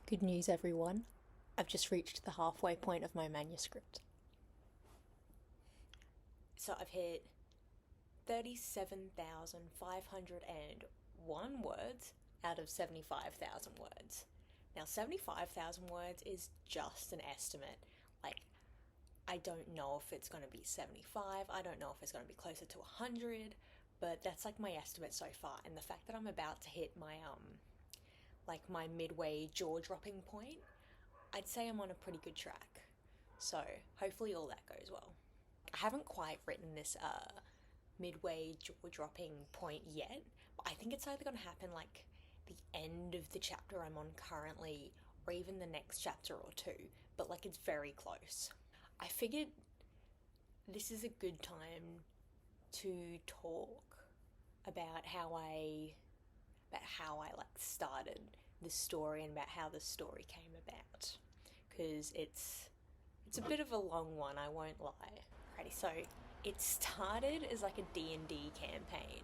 Good news, everyone. I've just reached the halfway point of my manuscript. So I've hit 37,501 words out of 75,000 words. Now, 75,000 words is just an estimate. Like, I don't know if it's going to be 75, I don't know if it's going to be closer to 100, but that's like my estimate so far. And the fact that I'm about to hit my midway jaw-dropping point, I'd say I'm on a pretty good track. So hopefully all that goes well. I haven't quite written this midway jaw-dropping point yet, but I think it's either going to happen like the end of the chapter I'm on currently, or even the next chapter or two, but like it's very close. I figured this is a good time to talk about how I like started the story and about how the story came about, because it's a bit of a long one, I won't lie. Alrighty, so it started as like a D&D campaign,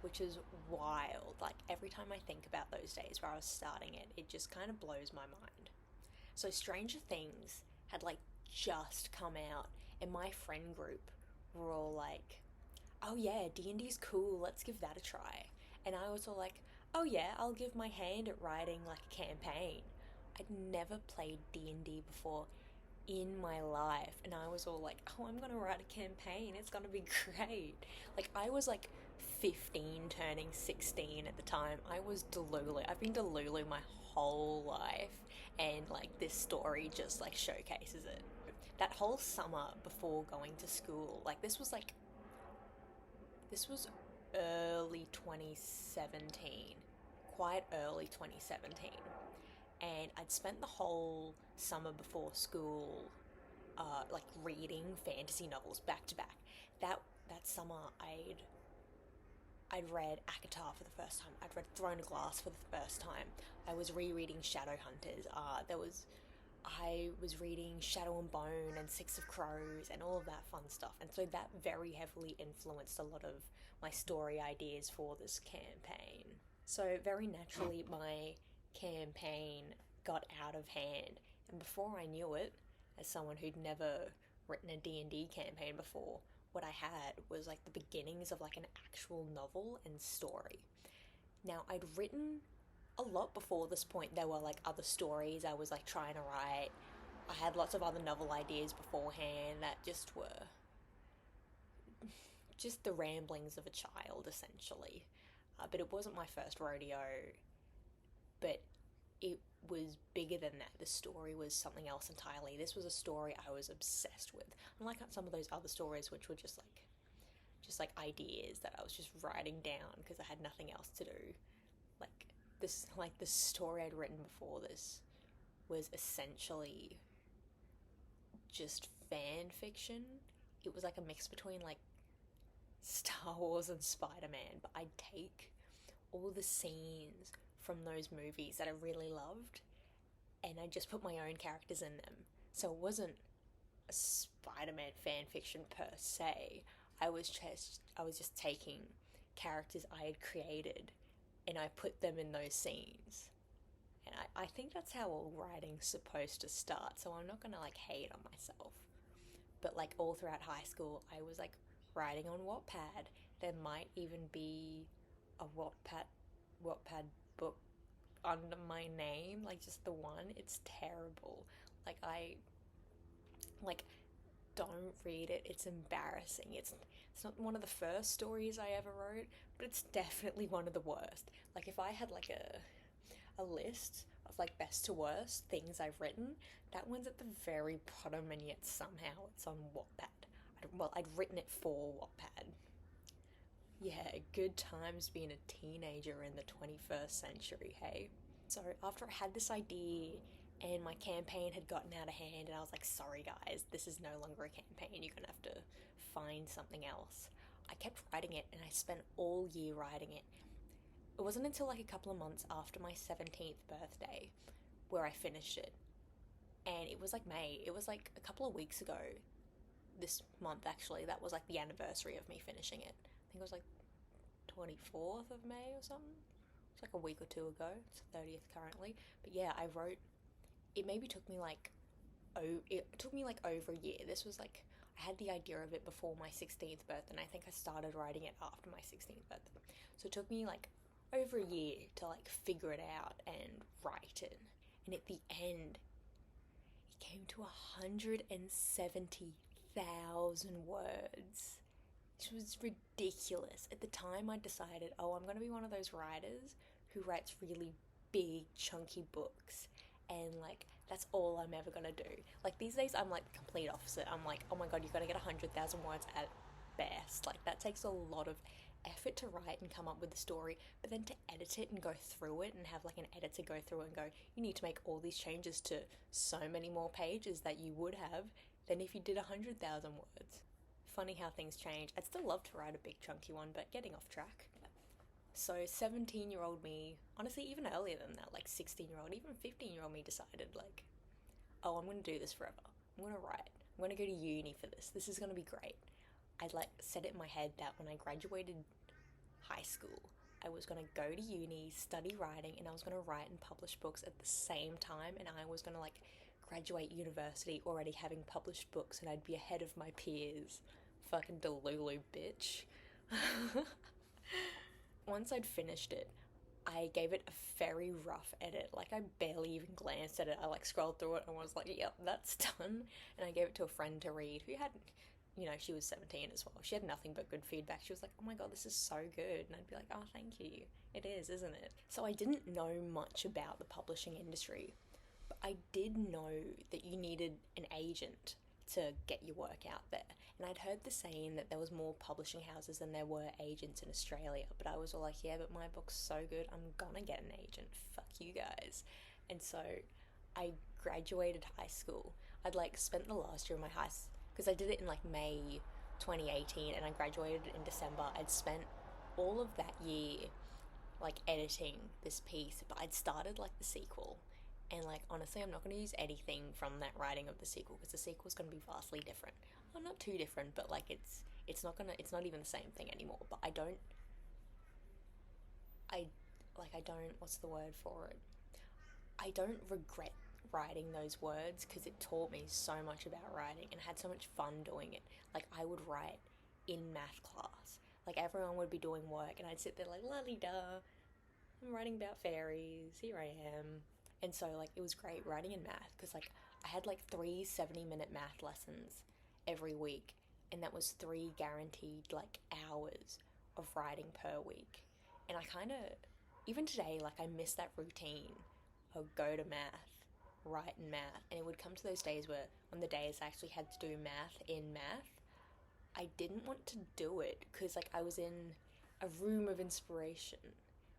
which is wild. Like every time I think about those days where I was starting it, it just kind of blows my mind. So Stranger Things had like just come out, and my friend group were all like, oh yeah, D&D's cool, let's give that a try. And I was all like, oh yeah, I'll give my hand at writing like a campaign. I'd never played D&D before in my life, and I was all like, oh, I'm gonna write a campaign, it's gonna be great. Like, I was like 15 turning 16 at the time. I was Delulu. I've been Delulu my whole life, and like this story just like showcases it. That whole summer before going to school, like this was early 2017, quite early 2017, and I'd spent the whole summer before school like reading fantasy novels back to back. That summer I'd read ACOTAR for the first time. I'd read Throne of Glass for the first time. I was rereading Shadowhunters. I was reading Shadow and Bone and Six of Crows and all of that fun stuff. And so that very heavily influenced a lot of my story ideas for this campaign. So very naturally, my campaign got out of hand. And before I knew it, as someone who'd never written a D&D campaign before, what I had was like the beginnings of like an actual novel and story. Now, I'd written a lot before this point. There were like other stories I was like trying to write. I had lots of other novel ideas beforehand that just were just the ramblings of a child, essentially. But it wasn't my first rodeo, but it was bigger than that. The story was something else entirely. This was a story I was obsessed with. Unlike some of those other stories, which were just like ideas that I was just writing down because I had nothing else to do. Like the story I'd written before this was essentially just fan fiction. It was like a mix between like Star Wars and Spider-Man, but I'd take all the scenes from those movies that I really loved, and I just put my own characters in them. So it wasn't a Spider-Man fan fiction per se. I was just taking characters I had created, and I put them in those scenes. And I think that's how all writing's supposed to start, so I'm not gonna like hate on myself. But like all throughout high school, I was like writing on Wattpad. There might even be a Wattpad book under my name, like just the one. It's terrible. Like, don't read it. It's embarrassing. It's not one of the first stories I ever wrote, but it's definitely one of the worst. Like if I had like a list of like best to worst things I've written, that one's at the very bottom, and yet somehow it's on Wattpad. I'd written it for Wattpad. Yeah, good times being a teenager in the 21st century, hey? So after I had this idea and my campaign had gotten out of hand, and I was like, sorry guys, this is no longer a campaign, you're gonna have to find something else. I kept writing it, and I spent all year writing it. It wasn't until like a couple of months after my 17th birthday where I finished it. And it was like May. It was like a couple of weeks ago, this month actually, that was like the anniversary of me finishing it. I think it was like 24th of May or something. It's like a week or two ago. It's 30th currently. But yeah, I wrote it maybe took me like, it took me like over a year. This was like, I had the idea of it before my 16th birthday, and I think I started writing it after my 16th birthday. So it took me like over a year to like figure it out and write it. And at the end, it came to 170,000 words. It was ridiculous. At the time, I decided, oh, I'm going to be one of those writers who writes really big, chunky books. And, like, that's all I'm ever going to do. Like, these days, I'm, like, the complete opposite. I'm like, oh my god, you've got to get 100,000 words at best. Like, that takes a lot of effort to write and come up with the story, but then to edit it and go through it and have, like, an editor go through and go, you need to make all these changes to so many more pages that you would have than if you did 100,000 words. Funny how things change. I'd still love to write a big chunky one, but getting off track. So 17-year-old me, honestly even earlier than that, like 16-year-old, even 15-year-old me decided like, oh, I'm going to do this forever. I'm going to write. I'm going to go to uni for this. This is going to be great. I'd like set it in my head that when I graduated high school, I was going to go to uni, study writing, and I was going to write and publish books at the same time, and I was going to like graduate university already having published books, and I'd be ahead of my peers. Fucking Delulu, bitch. Once I'd finished it, I gave it a very rough edit. Like, I barely even glanced at it. I, like, scrolled through it and was like, yep, that's done. And I gave it to a friend to read who had, you know, she was 17 as well. She had nothing but good feedback. She was like, oh my god, this is so good. And I'd be like, oh, thank you. It is, isn't it? So I didn't know much about the publishing industry, but I did know that you needed an agent to get your work out there. And I'd heard the saying that there was more publishing houses than there were agents in Australia, but I was all like, yeah, but my book's so good, I'm gonna get an agent. Fuck you guys. And so I graduated high school. I'd like spent the last year of my high school, because I did it in like May 2018 and I graduated in December. I'd spent all of that year like editing this piece, but I'd started like the sequel. And like honestly, I'm not going to use anything from that writing of the sequel because the sequel's going to be vastly different. Well, not too different, but like it's not even the same thing anymore. But I don't what's the word for it? I don't regret writing those words because it taught me so much about writing and had so much fun doing it. Like I would write in math class. Like everyone would be doing work and I'd sit there like la-di-da, I'm writing about fairies, here I am. And so like it was great writing in math because like I had like 3 70-minute math lessons every week, and that was 3 guaranteed like hours of writing per week. And I kind of, even today, like I miss that routine of go to math, write in math. And it would come to those days where on the days I actually had to do math in math, I didn't want to do it because like I was in a room of inspiration,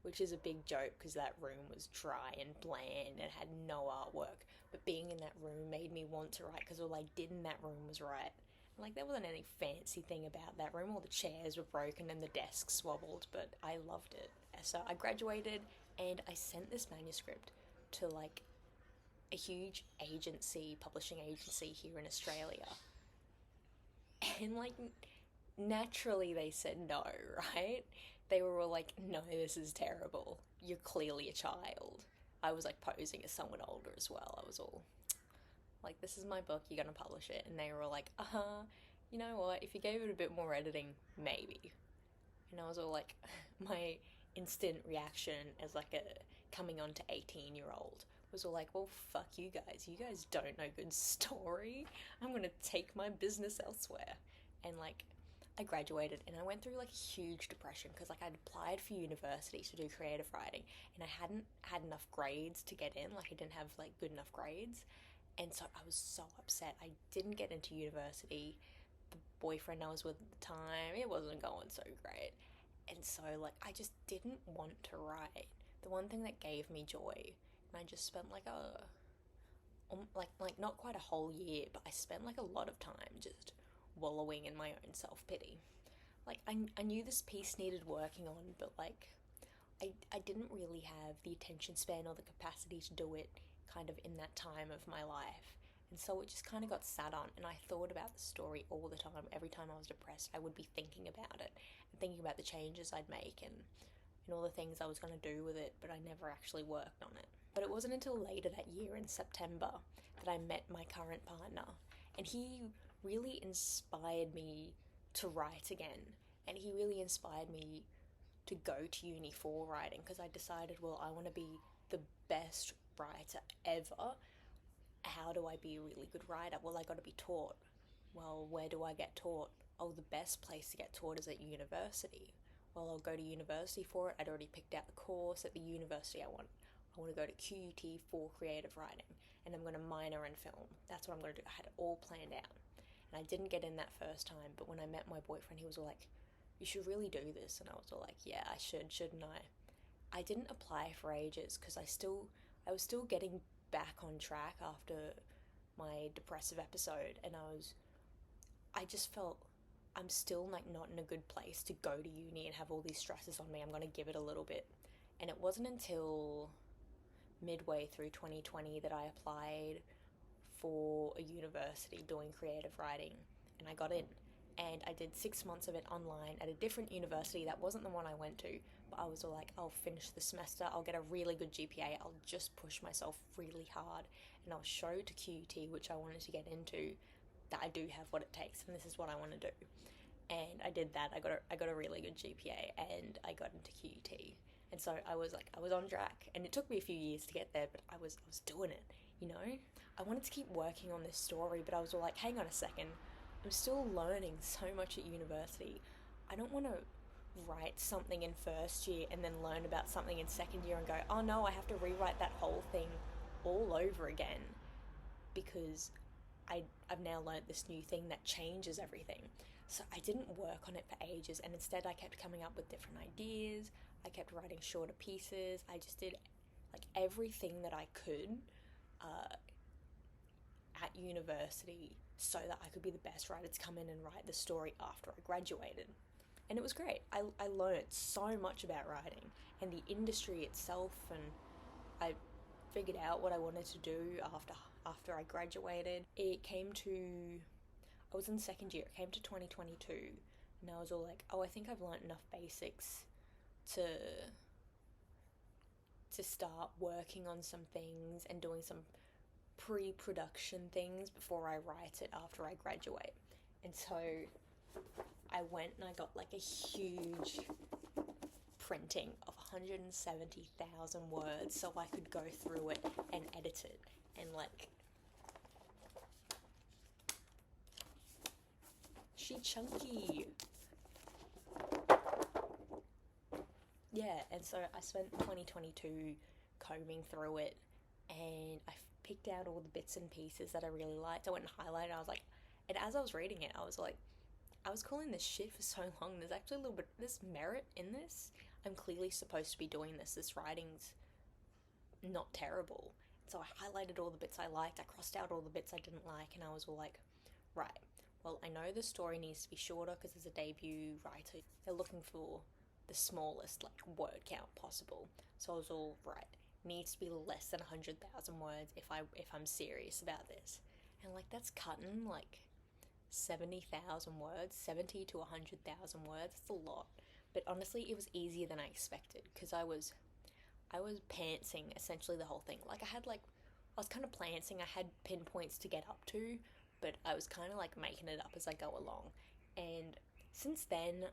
which is a big joke because that room was dry and bland and had no artwork. But being in that room made me want to write because all I did in that room was write. And like there wasn't any fancy thing about that room. All the chairs were broken and the desks wobbled, but I loved it. So I graduated and I sent this manuscript to like a huge agency, publishing agency here in Australia. And like naturally they said no, right? They were all like, no, this is terrible. You're clearly a child. I was like posing as someone older as well. I was all like, this is my book, you're gonna publish it. And they were all like, you know what, if you gave it a bit more editing, maybe. And I was all like, my instant reaction as like a coming on to 18-year-old was all like, well, fuck you guys. You guys don't know good story. I'm gonna take my business elsewhere. And like, I graduated and I went through like a huge depression because like I'd applied for university to do creative writing and I hadn't had enough grades to get in. Like I didn't have like good enough grades. And so I was so upset. I didn't get into university. The boyfriend I was with at the time, it wasn't going so great. And so like I just didn't want to write. The one thing that gave me joy, and I just spent like like not quite a whole year, but I spent like a lot of time just wallowing in my own self-pity. Like I knew this piece needed working on, but like I didn't really have the attention span or the capacity to do it kind of in that time of my life. And so it just kind of got sat on, and I thought about the story all the time. Every time I was depressed, I would be thinking about it and thinking about the changes I'd make and all the things I was going to do with it, but I never actually worked on it. But it wasn't until later that year in September that I met my current partner, and he really inspired me to write again. And he really inspired me to go to uni for writing, because I decided, well, I want to be the best writer ever. How do I be a really good writer? Well, I got to be taught. Well, where do I get taught? Oh, the best place to get taught is at university. Well, I'll go to university for it. I'd already picked out the course at the university I want. I want to go to QUT for creative writing, and I'm going to minor in film. That's what I'm going to do. I had it all planned out. And I didn't get in that first time, but when I met my boyfriend, he was all like, you should really do this. And I was all like, yeah, I should, shouldn't I? I didn't apply for ages because I was still getting back on track after my depressive episode, and I just felt I'm still like not in a good place to go to uni and have all these stresses on me. I'm going to give it a little bit. And it wasn't until midway through 2020 that I applied for a university doing creative writing, and I got in. And I did 6 months of it online at a different university that wasn't the one I went to, but I was all like, I'll finish the semester, I'll get a really good GPA, I'll just push myself really hard, and I'll show to QUT, which I wanted to get into, that I do have what it takes, and this is what I want to do. And I did that. I got a really good GPA, and I got into QUT. And so I was on track, and it took me a few years to get there, but I was doing it, you know? I wanted to keep working on this story, but I was all like, hang on a second, I'm still learning so much at university. I don't want to write something in first year and then learn about something in second year and go, oh no, I have to rewrite that whole thing all over again, because I've now learned this new thing that changes everything. So I didn't work on it for ages, and instead I kept coming up with different ideas. I kept writing shorter pieces. I just did like everything that I could at university so that I could be the best writer to come in and write the story after I graduated. And it was great. I learned so much about writing and the industry itself, and I figured out what I wanted to do after I graduated. I was in second year, it came to 2022, and I was all like, oh, I think I've learned enough basics to start working on some things and doing some pre-production things before I write it after I graduate. And so I went and I got like a huge printing of 170,000 words so I could go through it and edit it and like she chunky. Yeah, and so I spent 2022 combing through it, and I picked out all the bits and pieces that I really liked. I went and highlighted. I was like, and as I was reading it, I was like, I was calling this shit for so long. There's actually a little bit, there's merit in this. I'm clearly supposed to be doing this. This writing's not terrible. So I highlighted all the bits I liked. I crossed out all the bits I didn't like, and I was all like, right, well, I know the story needs to be shorter because as a debut writer, they're looking for the smallest like word count possible. So I was all right, needs to be less than 100,000 words if I'm serious about this. And like that's cutting like 70,000 words, 70 to 100,000 words. That's a lot. But honestly, it was easier than I expected because I was pantsing essentially the whole thing. Like I was kind of pantsing. I had pinpoints to get up to, but I was kind of like making it up as I go along. And since then,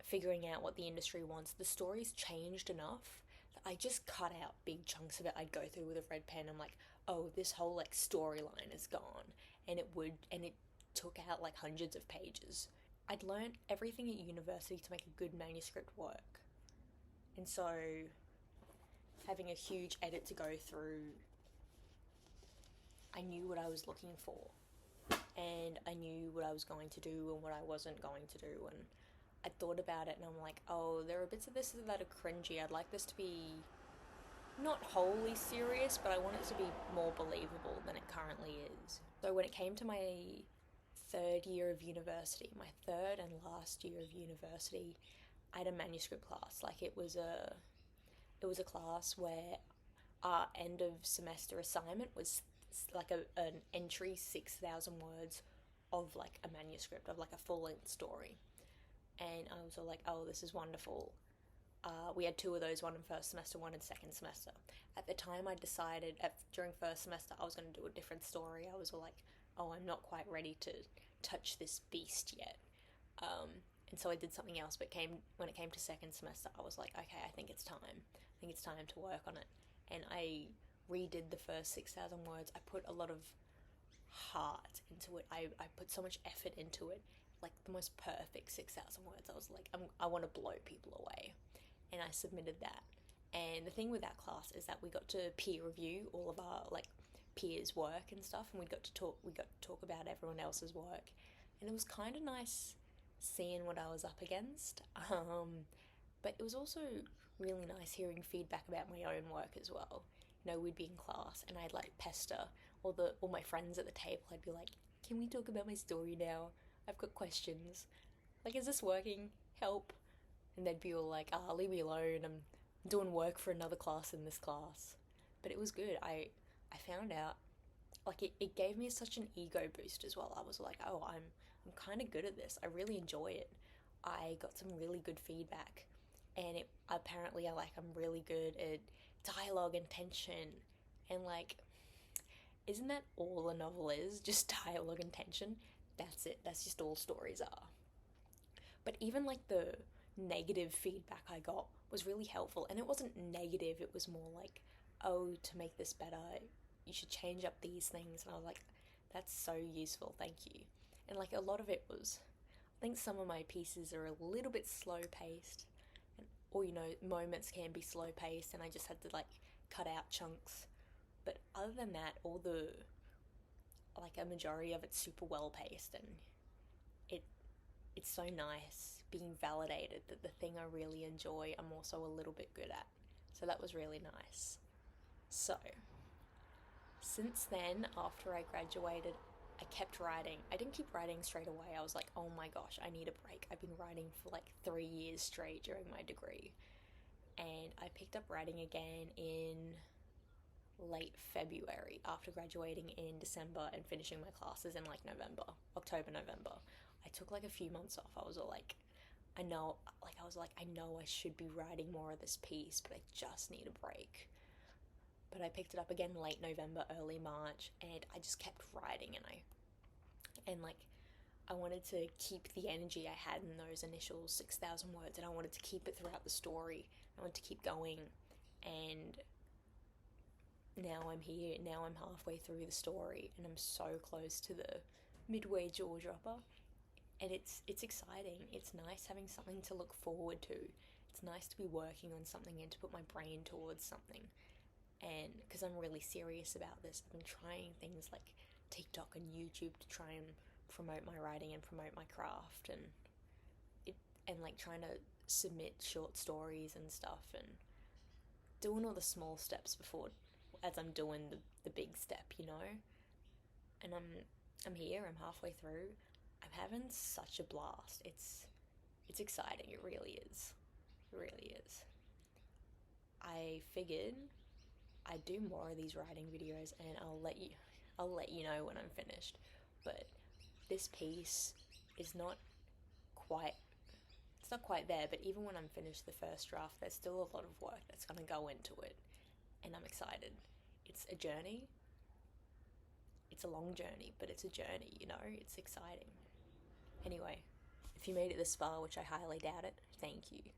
figuring out what the industry wants, the story's changed enough that I just cut out big chunks of it. I'd go through with a red pen. I'm like, oh, this whole like storyline is gone, and it took out like hundreds of pages. I'd learned everything at university to make a good manuscript work, and so having a huge edit to go through, I knew what I was looking for, and I knew what I was going to do and what I wasn't going to do, and I thought about it and I'm like, oh, there are bits of this that are cringy. I'd like this to be not wholly serious, but I want it to be more believable than it currently is. So when it came to my third year of university, my third and last year of university, I had a manuscript class. Like it was a class where our end of semester assignment was like an entry 6,000 words of like a manuscript of like a full-length story. And I was all like, oh, this is wonderful. We had two of those, one in first semester, one in second semester. At the time, I decided during first semester I was going to do a different story. I was like, oh, I'm not quite ready to touch this beast yet. And so I did something else, but when it came to second semester, I was like, okay, I think it's time. I think it's time to work on it. And I redid the first 6,000 words. I put a lot of heart into it. I put so much effort into it, like the most perfect 6,000 words. I was like, I want to blow people away. And I submitted that. And the thing with that class is that we got to peer review all of our like peers' work and stuff, and we got to talk about everyone else's work, and it was kind of nice seeing what I was up against. But it was also really nice hearing feedback about my own work as well. You know, we'd be in class, and I'd like pester all my friends at the table. I'd be like, "Can we talk about my story now? I've got questions. Like, is this working? Help!" And they'd be all like, "Ah, leave me alone. I'm doing work for another class in this class." But it was good. I found out, like, it gave me such an ego boost as well. I was like, oh, I'm kind of good at this. I really enjoy it. I got some really good feedback, and it apparently I'm really good at dialogue and tension, and like, isn't that all a novel is? Just dialogue and tension. That's it. That's just all stories are. But even like the negative feedback I got was really helpful, and it wasn't negative. It was more like, oh, to make this better, you should change up these things. And I was like, that's so useful, thank you. And like a lot of it was, I think some of my pieces are a little bit slow paced, or you know, moments can be slow paced, and I just had to like cut out chunks. But other than that, all the like a majority of it's super well paced, and it it's so nice being validated that the thing I really enjoy I'm also a little bit good at. So that was really nice. So since then, after I graduated, I kept writing. I didn't keep writing straight away. I was like, oh my gosh, I need a break. I've been writing for like 3 years straight during my degree. And I picked up writing again in late February after graduating in December and finishing my classes in like November, October, November. I took like a few months off. I was all like, I know, like, I was like, I know I should be writing more of this piece, but I just need a break. But I picked it up again late November, early March, and I just kept writing, and like, I wanted to keep the energy I had in those initial 6,000 words, and I wanted to keep it throughout the story. I wanted to keep going, and now I'm here. Now I'm halfway through the story, and I'm so close to the midway jaw dropper, and it's exciting. It's nice having something to look forward to. It's nice to be working on something and to put my brain towards something. And because I'm really serious about this, I've been trying things like TikTok and YouTube to try and promote my writing and promote my craft, and like trying to submit short stories and stuff, and doing all the small steps before as I'm doing the big step, you know. And I'm here. I'm halfway through. I'm having such a blast. It's exciting. It really is. It really is. I figured I'd do more of these writing videos, and I'll let you know when I'm finished. But this piece is not quite it's not quite there, but even when I'm finished the first draft, there's still a lot of work that's going to go into it, and I'm excited. It's a journey. It's a long journey, but it's a journey, you know? It's exciting. Anyway, if you made it this far, which I highly doubt it, thank you.